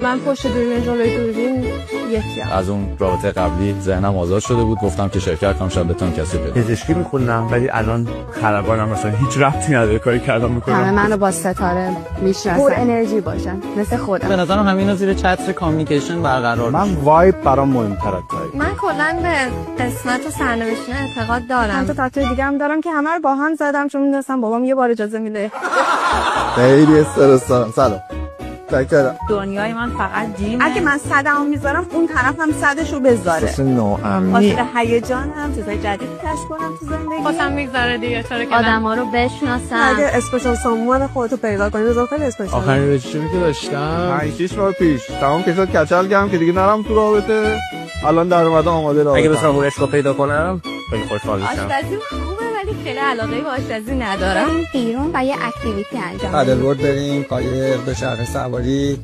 من پشت دوربین جلوی دوربین یکیم. از اون رابطه قبلی ذهنم آزاد شده بود، گفتم که شرکت کنم شاید بتونم کسی پیدا. پزشکی میخوندم ولی الان خلبانم، مثلا هیچ ربطی نداره کاری کردم میکنم. همه منو با ستاره میشناسن، پر انرژی باشن مثل خودم. به نظرم همینا زیر چتر کامیونیکیشن برقرار. من وایب برام مهم‌تره تا من کلا به قسمت و سرنوشت اعتقاد دارم. چند تا تاتوی دیگه هم دارم که همه رو با هم زدم چون می‌دونستم بابام یه بار اجازه میده. خیلی استرس دارم. سلام. تکرار. دنیای من فقط جیم. اگه من صدمو میذارم اون طرف هم صدشو بذاره. اصلا ناامنی. واسه هیجانم چیزای جدید کشف کنم تو زندگی. خودم میگذاره دیگه چرا که آدما رو بشناسم. اگه اسپشال سامون خودتو پیدا کنی بذار خیلی اسپشال. آخرین رژیمی که داشتم 5-6 ماه پیش تمام که شد کچل گرم که دیگه نرم تو رابطه. الان در اومده آماده رابطه. اگه بتونم اون عشقو پیدا کنم خیلی خوشحال میشم. آشپزی خوبه ولی خیلی علاقه به آشپزی ندارم. بیرون و یه اکتیویتی انجام پدل بورد بریم، قایق، به شهر سواری.